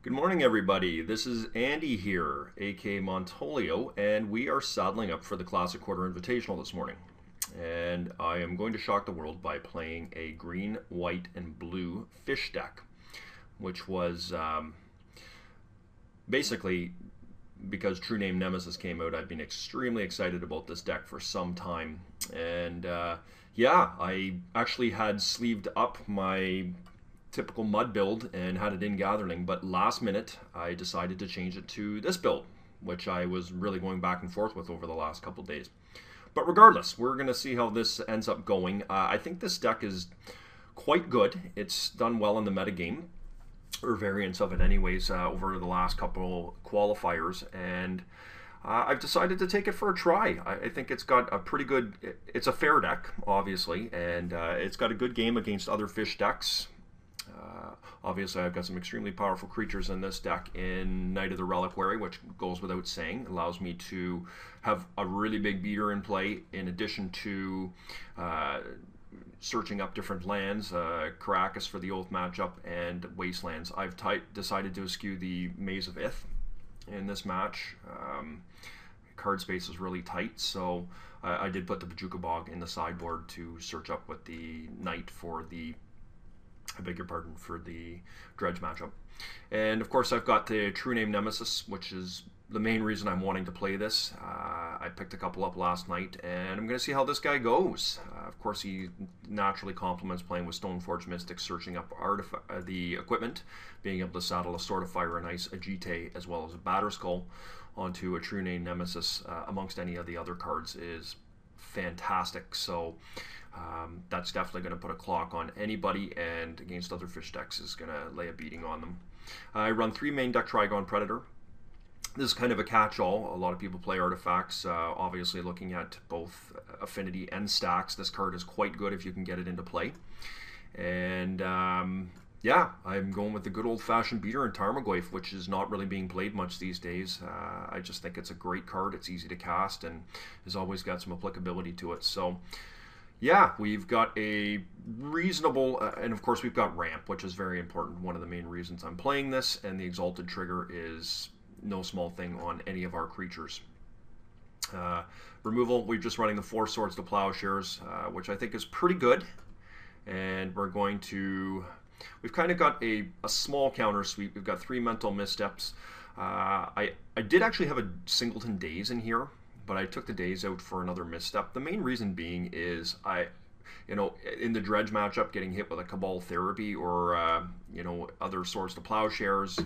Good morning, everybody. This is Andy here, aka Montolio, and we are saddling up for the Classic Quarter Invitational this morning. And I am going to shock the world by playing a green, white, and blue fish deck, which was basically because True Name Nemesis came out. I've been extremely excited about this deck for some time, and yeah, I actually had sleeved up my typical mud build and had it in gathering, but last minute I decided to change it to this build, which I was really going back and forth with over the last couple of days. But regardless, we're going to see how this ends up going. I think this deck is quite good. It's done well in the metagame, or variants of it anyways, over the last couple qualifiers, and I've decided to take it for a try. I think it's got a pretty good, it's a fair deck, obviously, and it's got a good game against other fish decks. Obviously, I've got some extremely powerful creatures in this deck in Knight of the Reliquary, which goes without saying. It allows me to have a really big beater in play, in addition to searching up different lands, Caracas for the Oath matchup, and Wastelands. I've decided to eschew the Maze of Ith in this match. Card space is really tight, so I did put the Bajuka Bog in the sideboard to search up with the Knight for the, I beg your pardon, for the Dredge matchup. And of course I've got the True Name Nemesis, which is the main reason I'm wanting to play this. I picked a couple up last night, and I'm going to see how this guy goes. Of course, he naturally complements playing with Stoneforge Mystic, searching up the equipment, being able to saddle a Sword of Fire, an Ice, a Agite, as well as a Batterskull onto a True Name Nemesis amongst any of the other cards is fantastic. So that's definitely going to put a clock on anybody, and against other fish decks is going to lay a beating on them. I run 3 main deck Trigon Predator. This is kind of a catch-all. A lot of people play artifacts, obviously looking at both affinity and stacks. This card is quite good if you can get it into play. And yeah, I'm going with the good old-fashioned beater in Tarmogoyf, which is not really being played much these days. I just think it's a great card. It's easy to cast and has always got some applicability to it. So yeah, we've got a reasonable, and of course we've got ramp, which is very important. One of the main reasons I'm playing this, and the Exalted Trigger is no small thing on any of our creatures. Removal, we're just running the 4 Swords to Plowshares, which I think is pretty good. And we're going to, we've kind of got a small counter sweep. We've got 3 Mental Missteps. I did actually have a Singleton Daze in here, but I took the Daze out for another misstep. The main reason being is in the Dredge matchup, getting hit with a Cabal Therapy or other Swords to Plowshares,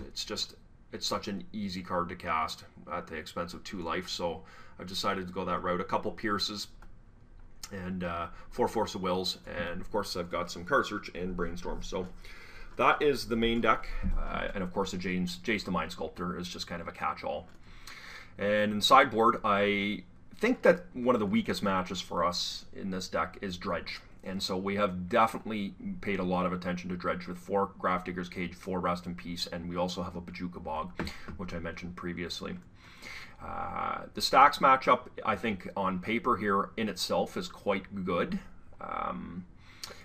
it's such an easy card to cast at the expense of 2 life. So I've decided to go that route. A couple Pierces and 4 Force of Wills, and of course I've got some Card Search and Brainstorm. So that is the main deck, and of course the Jace the Mind Sculptor is just kind of a catch-all. And in sideboard, I think that one of the weakest matches for us in this deck is Dredge. And so we have definitely paid a lot of attention to Dredge with 4 Grafdigger's Cage, 4 Rest in Peace, and we also have a Bajuka Bog, which I mentioned previously. The stacks matchup, I think, on paper here in itself is quite good.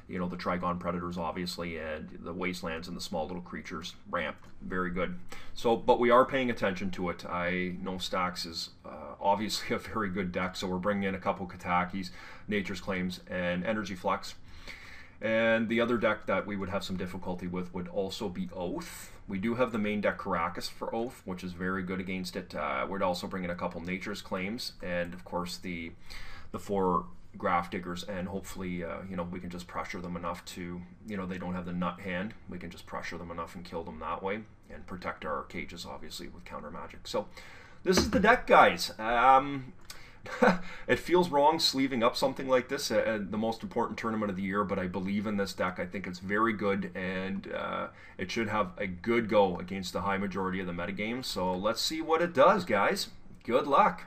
The Trigon Predators, obviously, and the Wastelands and the small little creatures, ramp, very good. So, but we are paying attention to it. I know Stacks is obviously a very good deck, so we're bringing in a couple Katakis, Nature's Claims, and Energy Flux. And the other deck that we would have some difficulty with would also be Oath. We do have the main deck Caracas for Oath, which is very good against it. We'd also bring in a couple Nature's Claims, and of course the 4 Grafdiggers, and hopefully we can just pressure them enough to, they don't have the nut hand. We can just pressure them enough and kill them that way, and protect our cages obviously with counter magic. So this is the deck, guys. It feels wrong sleeving up something like this at the most important tournament of the year, but I believe in this deck. I think it's very good, and it should have a good go against the high majority of the metagames. So let's see what it does, guys. Good luck.